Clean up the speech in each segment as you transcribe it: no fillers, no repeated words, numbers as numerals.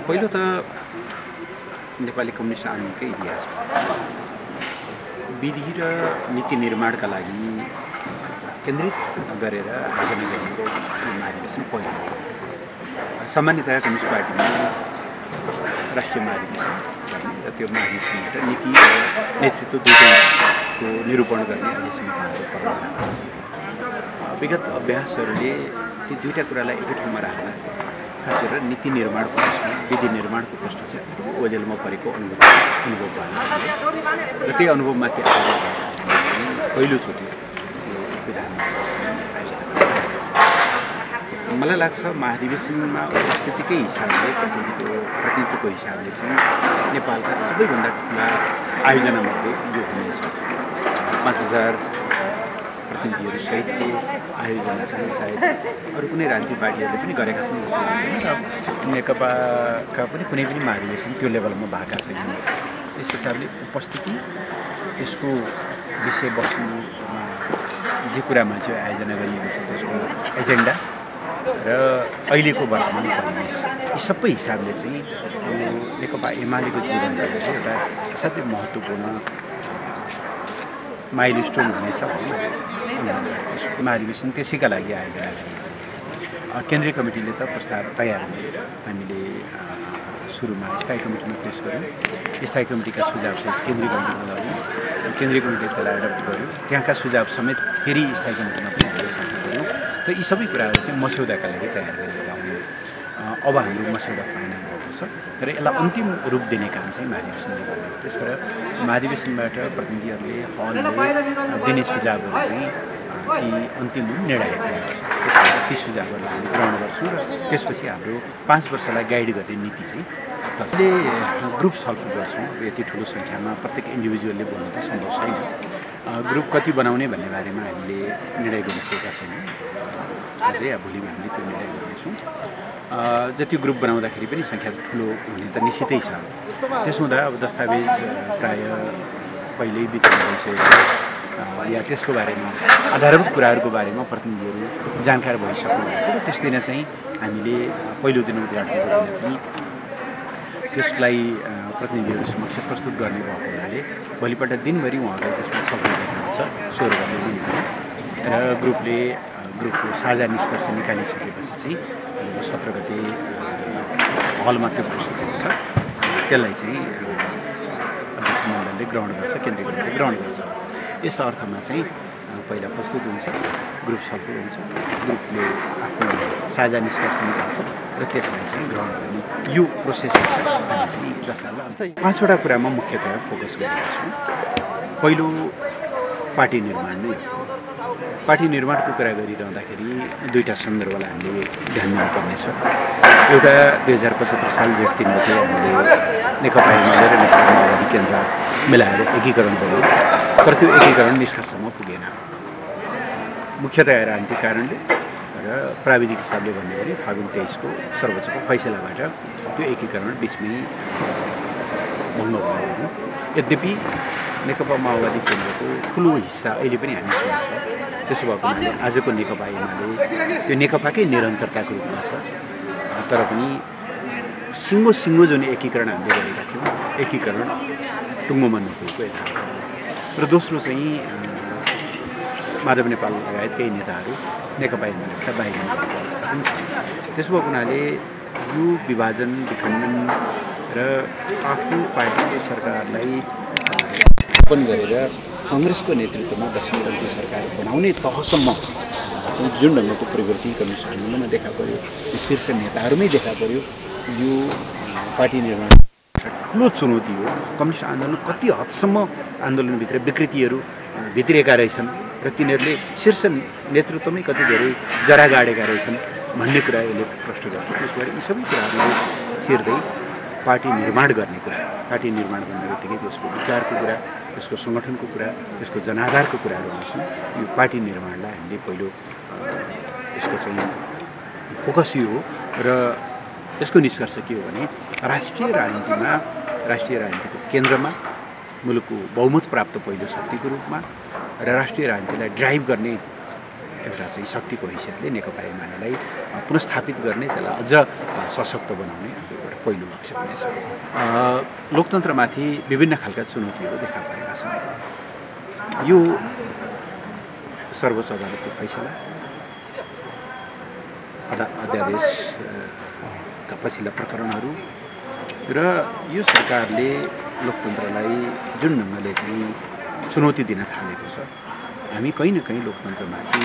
पहिलो त नेपाली कम्युनिस्ट आन्दोलनकै इतिहासमा विधि र नीति निर्माणका लागि केन्द्रित गरेर आयोजना गरिएको महाधिवेशन पहिलो हो। सामान्यतया कम्युनिस्ट पार्टीमा राष्ट्रिय महाधिवेशन गर्ने र त्यो महाधिवेशनबाट नीति र नेतृत्व दुईटैको निरूपण गर्ने अहिलेसम्म हाम्रो परम्परा हो। विगत अभ्यासहरूले ती दुईटा कुरालाई एकै ठाउँमा राख्दा खास गरेर नीति निर्माणको प्रश्न, विधि निर्माणको प्रश्न चाहिँ ओझेलमा परेको अनुभव भयो र त्यही अनुभवमाथि आधार पहिलोचोटि विधानमा आयोजना। मलाई लाग्छ महाधिवेशनमा उपस्थितिकै हिसाबले प्रतिनिधित्वको हिसाबले चाहिँ नेपालका सबैभन्दा ठुला आयोजनामध्ये यो हुनेछ। 5000 प्रतिनिधिहरू सहितको आयोजना चाहिँ सायद अरू कुनै राजनीतिक पार्टीहरूले पनि गरेका छन् जस्तो लाग्दैन र नेकपाका पनि कुनै पनि महाधिवेशन त्यो लेभलमा भएका छैनन्। यस हिसाबले उपस्थिति, यसको विषयवस्तुमा जे कुरामा चाहिँ आयोजना गरिएको छ त्यसको एजेन्डा र अहिलेको वर्तमान परिवेश, यी सबै हिसाबले चाहिँ नेकपा एमालेको जीवनका लागि एउटा असाध्यै महत्त्वपूर्ण माइलस्टोन हुनेछ भन्ने अनुमान गरेको छु। महाधिवेशन त्यसैका लागि आयोजना गरिएको। केन्द्रीय कमिटीले त प्रस्ताव तयार गरे, हामीले सुरुमा स्थायी कमिटीमा पेश गऱ्यौँ। स्थायी कमिटीका सुझाव चाहिँ केन्द्रीय कमिटीमा लग्यौँ, केन्द्रीय कमिटीले त्यसलाई एडप्ट गर्यो। त्यहाँका सुझाव समेत फेरि स्थायी कमिटीमा पनि हामीले सामेल गऱ्यौँ र यी सबै कुराहरू चाहिँ मस्यौदाका लागि तयार गरिएका हुन्। अब हाम्रो मस्यौदा फाइनल भएको छ र यसलाई अन्तिम रूप दिने काम चाहिँ महाधिवेशनले गर्ने हो। त्यसबाट महाधिवेशनबाट प्रतिनिधिहरूले हलले दिने सुझावहरू चाहिँ ती अन्तिम निर्णायक हुन्छ। त्यसबाट ती सुझावहरू हामीले ग्रहण गर्छौँ र त्यसपछि हाम्रो 5 वर्षलाई गाइड गर्ने नीति चाहिँ हामीले ग्रुप छलफल गर्छौँ। यति ठुलो सङ्ख्यामा प्रत्येक इन्डिभिजुअलले बोल्नु त सम्भव छैन। ग्रुप कति बनाउने भन्ने बारेमा हामीले निर्णय गरिसकेका छैनौँ। अझै भोलिमा हामीले त्यो निर्णय गर्नेछौँ। जति ग्रुप बनाउँदाखेरि पनि सङ्ख्या ठुलो हुने त निश्चितै छ। त्यसो हुँदा अब दस्तावेज प्राय पहिल्यै वितरण भइसकेको या त्यसको बारेमा आधारभूत कुराहरूको बारेमा प्रतिनिधिहरू जानकार भइसक्नु भएको र त्यस दिन चाहिँ हामीले पहिलो दिन उद्घाटनको दिन चाहिँ त्यसलाई प्रतिनिधिहरू समक्ष प्रस्तुत गर्ने भएको हुनाले भोलिपल्ट दिनभरि उहाँहरूले त्यसमा छलफल गर्नुहुन्छ 16 गते दिनभरि र ग्रुपको साझा निष्कर्ष निकालिसकेपछि चाहिँ 17 गते हलमा त्यो प्रस्तुत हुन्छ। त्यसलाई चाहिँ अध्यक्ष मण्डलले ग्रहण गर्छ, केन्द्रीय कमिटीले ग्रहण गर्छ। यस अर्थमा चाहिँ पहिला प्रस्तुत हुन्छ, ग्रुप छलफल हुन्छ, ग्रुपले आफ्नो साझा निष्कर्ष निकाल्छ र त्यसलाई चाहिँ ग्रहण गर्ने यो प्रोसेसमा हामी चाहिँ दस्तावेज 5वटा कुरामा मुख्यतया फोकस गरेका छौँ। पहिलो पार्टी निर्माण नै हो। पार्टी निर्माणको कुरा गरिरहँदाखेरि दुईवटा सन्दर्भलाई हामीले ध्यान दिनुपर्नेछ। एउटा 2075 साल जेठ 3 गते हामीले नेकपा एमाले र नेकपा माओवादी केन्द्र मिलाएर एकीकरण गर्यो, तर त्यो एकीकरण निष्कर्षमा पुगेन। मुख्यतया राजनीतिक कारणले र प्राविधिक हिसाबले भन्ने गरी फागुन 23 को सर्वोच्चको फैसलाबाट त्यो एकीकरण बिचमै भङ्ग भयो। यद्यपि नेकपा माओवादी केन्द्रको ठुलो हिस्सा अहिले पनि हामीसँग छ। त्यसो भएको हुनाले आजको नेकपा एमाले त्यो नेकपाकै निरन्तरताको रूपमा छ। तर पनि सिङ्गो जुन एकीकरण हामीले गरेका थियौँ, एकीकरण टुङ्गोमा नपुगेको यथार्थ। र दोस्रो चाहिँ माधव नेपाल लगायत केही नेताहरू नेकपा एमालेबाट बाहिरिनु भएको अवस्था पनि छ। त्यसो भएको हुनाले यो विभाजन, विखण्डन र आफ्नो पार्टीको सरकारलाई स्थापन गरेर कङ्ग्रेसको नेतृत्वमा दक्षिणपन्थी सरकार बनाउने तहसम्म चाहिँ जुन ढङ्गको परिवर्तन कम्युनिस्ट आन्दोलनमा देखा पर्यो, यो शीर्ष नेताहरूमै देखा पर्यो। यो पार्टी निर्माण ठुलो चुनौती हो। कम्युनिस्ट आन्दोलन कति हदसम्म आन्दोलनभित्र विकृतिहरू भित्रिएका रहेछन् र तिनीहरूले शीर्ष नेतृत्वमै कति धेरै जरा गाडेका रहेछन् भन्ने कुरा यसले प्रश्न गर्छ। त्यसबाट यी सबै कुराहरूले चिर्दै पार्टी निर्माण गर्ने कुरा, पार्टी निर्माण भन्ने बित्तिकै त्यसको विचारको कुरा, त्यसको सङ्गठनको कुरा, त्यसको जनाधारको कुराहरू आउँछन्। यो पार्टी निर्माणलाई हामीले पहिलो यसको चाहिँ फोकस यो हो र यसको निष्कर्ष के हो भने राष्ट्रिय राजनीतिको केन्द्रमा मुलुकको बहुमत प्राप्त पहिलो शक्तिको रूपमा र राष्ट्रिय राजनीतिलाई ड्राइभ गर्ने एउटा चाहिँ शक्तिको हैसियतले नेकपा एमालेलाई पुनस्थापित गर्ने, त्यसलाई अझ सशक्त बनाउने हाम्रो एउटा पहिलो लक्ष्य हुनेछ। लोकतन्त्रमाथि विभिन्न खालका चुनौतीहरू देखा परेका छन्। यो सर्वोच्च अदालतको फैसला, अध्यादेशका पछिल्ला प्रकरणहरू र यो सरकारले लोकतन्त्रलाई जुन ढङ्गले चाहिँ चुनौती दिन थालेको छ, हामी कहीँ न कहीँ लोकतन्त्रमाथि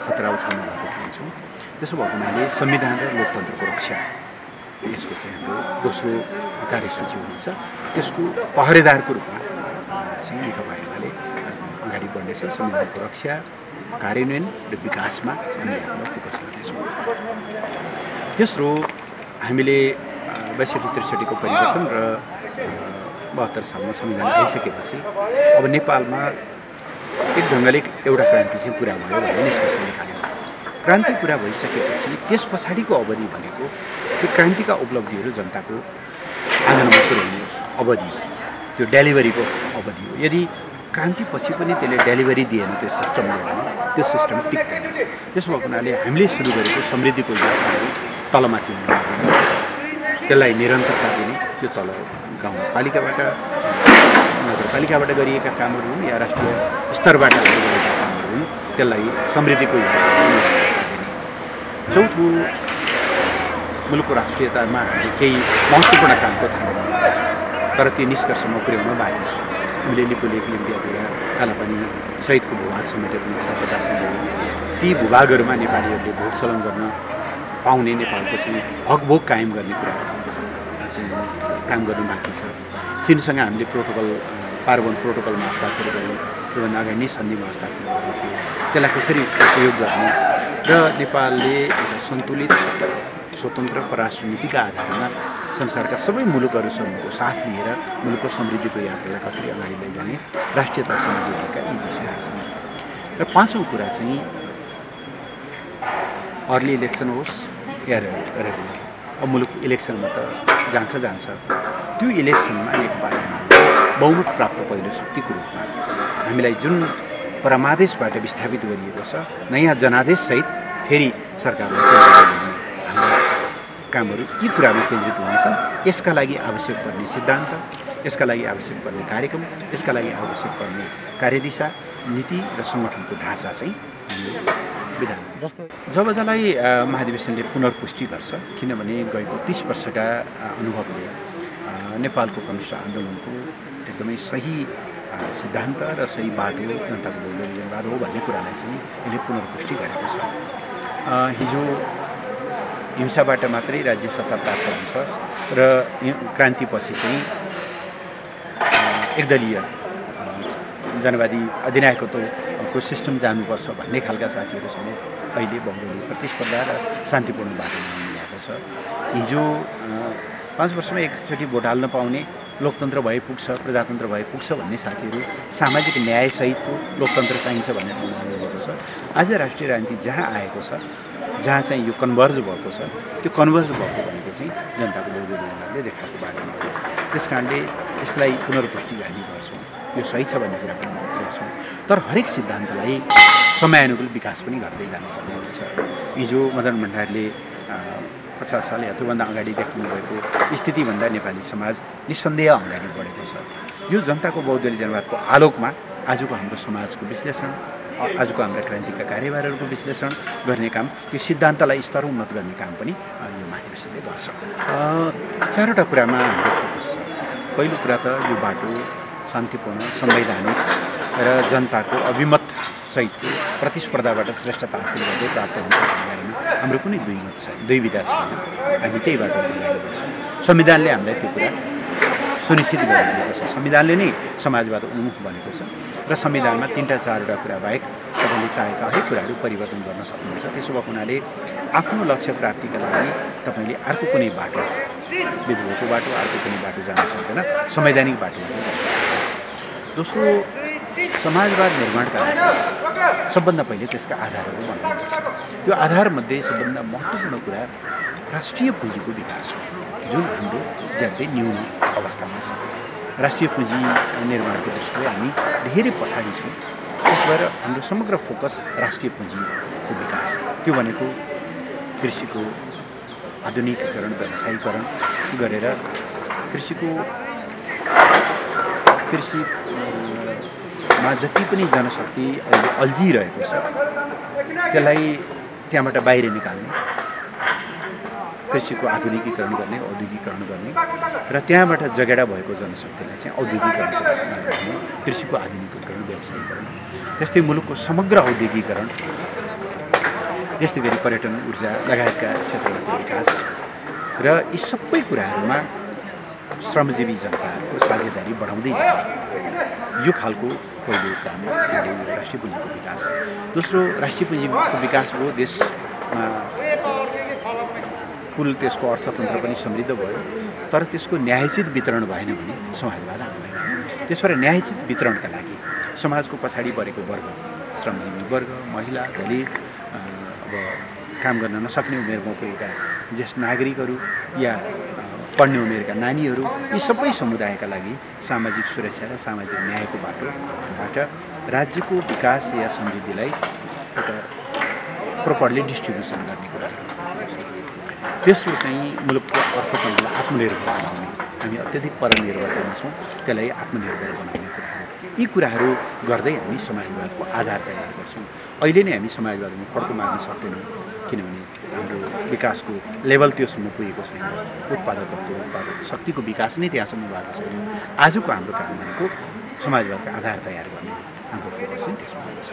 खतरा उठाउनु भएको ठान्छौँ। त्यसो भएको हुनाले संविधान र लोकतन्त्रको रक्षा यसको चाहिँ हाम्रो दोस्रो कार्यसूची हुनेछ। त्यसको पहरेदारको रूपमा चाहिँ नेकपा एमाले अगाडि बढ्नेछ। संविधानको रक्षा, कार्यान्वयन र विकासमा हामीले आफूलाई फोकस गर्नेछौँ। तेस्रो, हामीले 62-63 को परिवर्तन र 72 सालमा संविधान आइसकेपछि अब नेपालमा एक ढङ्गले एउटा क्रान्ति चाहिँ पुरा भयो भन्ने निष्कर्ष निकाल्यो। क्रान्ति पुरा भइसकेपछि त्यस पछाडिको अवधि भनेको त्यो क्रान्तिका उपलब्धिहरू जनताको आँगनमा पुर्याउने अवधि हो, त्यो डेलिभरीको अवधि हो। यदि क्रान्तिपछि पनि त्यसले डेलिभरी दिएन त्यो सिस्टमले भने त्यो सिस्टम टिक्दैन। त्यसो भएको हुनाले हामीले सुरु गरेको समृद्धिको यात्राहरू तलमाथि हुनु लाग्दैन, त्यसलाई निरन्तरता दिने, त्यो तल गाउँपालिकाबाट नगरपालिकाबाट गरिएका कामहरू हुन् या राष्ट्रिय स्तरबाट गरिएका कामहरू हुन्, त्यसलाई समृद्धिको यात्राहरू निरन्तरता दिने। चौथो, मुलुकको राष्ट्रियतामा हामीले केही महत्त्वपूर्ण कामको थाहा तर त्यो निष्कर्षमा पुर्याउन बाँकी छ। हामीले लिपुलेख, लिम्पियाधुरा, कालापानी सहितको भूभाग समेटेर नक्सा प्रकाशन गऱ्यौँ। ती भूभागहरूमा नेपालीहरूले भोग चलन गर्न पाउने, नेपालको चाहिँ हकभोग कायम गर्ने कुराहरू चाहिँ काम गर्नु बाँकी छ। चीनसँग हामीले पार्वन प्रोटोकलमा हस्ताक्षर गऱ्यौँ। त्योभन्दा अगाडि नै सन्धिमा हस्ताक्षर गरेको थियो। त्यसलाई कसरी उपयोग गर्ने र नेपालले एउटा सन्तुलित स्वतन्त्र परराष्ट्र नीतिका आधारमा संसारका सबै मुलुकहरूसँगको साथ लिएर मुलुकको समृद्धिको यात्रालाई कसरी अगाडि लैजाने, राष्ट्रियतासँग जोडिएका यी विषयहरू छन्। र पाँचौँ कुरा चाहिँ अर्ली इलेक्सन होस् या रेगुलर, अब मुलुक इलेक्सनमा त जान्छ, त्यो इलेक्सनमा नेकपा एमाले बहुमत प्राप्त पहिलो शक्तिको रूपमा हामीलाई जुन परमादेशबाट विस्थापित गरिएको छ, नयाँ जनादेशसहित फेरि सरकारलाई हाम्रो कामहरू यी कुरामा केन्द्रित हुनेछन्। यसका लागि आवश्यक पर्ने सिद्धान्त, यसका लागि आवश्यक पर्ने कार्यक्रम, यसका लागि आवश्यक पर्ने कार्यदिशा, नीति र सङ्गठनको ढाँचा चाहिँ विधान जब जसलाई महाधिवेशनले पुनर्पुष्टि गर्छ, किनभने गएको 30 वर्षका अनुभवले नेपालको कम्युनिस्ट आन्दोलनको एकदमै सही सिद्धान्त र सही बाटो जनताको बहुदलीयवाद हो भन्ने कुरालाई चाहिँ यसले पुनर्पुष्टि गरेको छ। हिजो हिंसाबाट मात्रै राज्य सत्ता प्राप्त हुन्छ र क्रान्तिपछि चाहिँ एकदलीय जनवादी अधिनायकत्वको सिस्टम जानुपर्छ भन्ने खालका साथीहरू समेत अहिले बहुदलीय प्रतिस्पर्धा र शान्तिपूर्ण बाटोमा हिँडिरहेको छ। हिजो 5 वर्षमा एकचोटि भोट हाल्न पाउने, लोकतन्त्र भए पुग्छ, प्रजातन्त्र भए पुग्छ भन्ने साथीहरू सामाजिक न्यायसहितको लोकतन्त्र चाहिन्छ भन्ने ठाउँमा आउनुभएको छ। आज राष्ट्रिय राजनीति जहाँ आएको छ, जहाँ चाहिँ यो कन्भर्ज भएको छ, त्यो कन्भर्ज भएको भनेको चाहिँ जनताको बहुदलीयवादले देखाएको बाटोमा हो। त्यस कारणले यसलाई पुनर्पुष्टि हामी गर्छौँ, यो सही छ भन्ने कुरा पनि गर्छौँ। तर हरेक सिद्धान्तलाई समयानुकूल विकास पनि गर्दै जानुपर्ने हुन्छ। हिजो मदन भण्डारीले 50 साल या त्योभन्दा अगाडि देखाउनु भएको स्थितिभन्दा नेपाली समाज निस्सन्देह अगाडि बढेको छ। यो जनताको बहुदलीय जनवादको आलोकमा आजको हाम्रो समाजको विश्लेषण, आजको हाम्रा क्रान्तिका कार्यभारहरूको विश्लेषण गर्ने काम, त्यो सिद्धान्तलाई स्तरोन्नत गर्ने काम पनि यो महाधिवेशनले गर्छ। 4वटा कुरामा हाम्रो फोकस छ। पहिलो कुरा त यो बाटो शान्तिपूर्ण, संवैधानिक र जनताको अभिमत सहितको प्रतिस्पर्धाबाट श्रेष्ठता हासिल गर्दै प्राप्त हुन्छ भन्ने बारेमा हाम्रो कुनै दुई विधा छैन। हामी त्यही बाटो अगाडि बढ्छौँ। संविधानले हामीलाई त्यो कुरा सुनिश्चित गरिदिएको छ। संविधानले नै समाजवाद उन्मुख बनेको छ र संविधानमा 3-4वटा कुरा बाहेक तपाईँले चाहेका हरेक कुराहरू परिवर्तन गर्न सक्नुहुन्छ। त्यसो भएको हुनाले आफ्नो लक्ष्य प्राप्तिका लागि तपाईँले अर्को कुनै बाटो, विद्रोहको बाटो, अर्को कुनै बाटो जान सक्दैन, संवैधानिक बाटो। दोस्रो, समाजवाद निर्माणका लागि सबभन्दा पहिले त्यसका आधारहरू बनाउनुपर्छ। त्यो आधारमध्ये सबभन्दा महत्त्वपूर्ण कुरा राष्ट्रिय पुँजीको विकास हो, जुन हाम्रो ज्यादै न्यून अवस्थामा छ। राष्ट्रिय पुँजी निर्माणको दृष्टिले हामी धेरै पछाडि छौँ। त्यसो भएर हाम्रो समग्र फोकस राष्ट्रिय पुँजीको विकास, त्यो भनेको कृषिको आधुनिकीकरण, व्यवसायीकरण गरेर कृषिमा जति पनि जनशक्ति अहिले अल्झिरहेको छ त्यसलाई त्यहाँबाट बाहिर निकाल्ने, कृषिको आधुनिकीकरण गर्ने, औद्योगिकरण गर्ने र त्यहाँबाट जगेडा भएको जनशक्तिलाई चाहिँ औद्योगिकरण गर्ने, कृषिको आधुनिकीकरण, व्यवसायीकरण, त्यस्तै मुलुकको समग्र औद्योगिकरण, त्यस्तै गरी पर्यटन, ऊर्जा लगायतका क्षेत्रहरूको विकास र यी सबै कुराहरूमा श्रमजीवी जनताहरूको साझेदारी बढाउँदै जाने, यो खालको पहिलो काम राष्ट्रिय पुँजीको विकास। दोस्रो, राष्ट्रिय पुँजीको विकास हो देशमा कुल त्यसको अर्थतन्त्र पनि समृद्ध भयो, तर त्यसको न्यायोचित वितरण भएन भने समाजवाद आउँदैन। त्यसबाट न्यायोचित वितरणका लागि समाजको पछाडि परेको वर्ग, श्रमजीवी वर्ग, महिला, दलित, अब काम गर्न नसक्ने उमेरमा पुगेका ज्येष्ठ नागरिकहरू या पढ्ने उमेरका नानीहरू, यी सबै समुदायका लागि सामाजिक सुरक्षा र सामाजिक न्यायको बाटोबाट राज्यको विकास या समृद्धिलाई एउटा प्रोपरली डिस्ट्रिब्युसन गर्ने कुराहरू। तेस्रो चाहिँ मुलुकको अर्थतन्त्रलाई आत्मनिर्भर बनाउने, हामी अत्यधिक परनिर्भर छौँ, त्यसलाई आत्मनिर्भर बनाउने कुराहरू, यी कुराहरू गर्दै हामी समाजवादको आधार तयार गर्छौँ। अहिले नै हामी समाजवादमा फड्को मार्न सक्दैनौँ, किनभने हाम्रो विकासको लेभल त्योसम्म पुगेको छैन, उत्पादक शक्तिको विकास नै त्यहाँसम्म भएको छैन। आजको हाम्रो काम भनेको समाजवादको आधार तयार गर्ने, हाम्रो फोकस चाहिँ त्यसमा हुन्छ।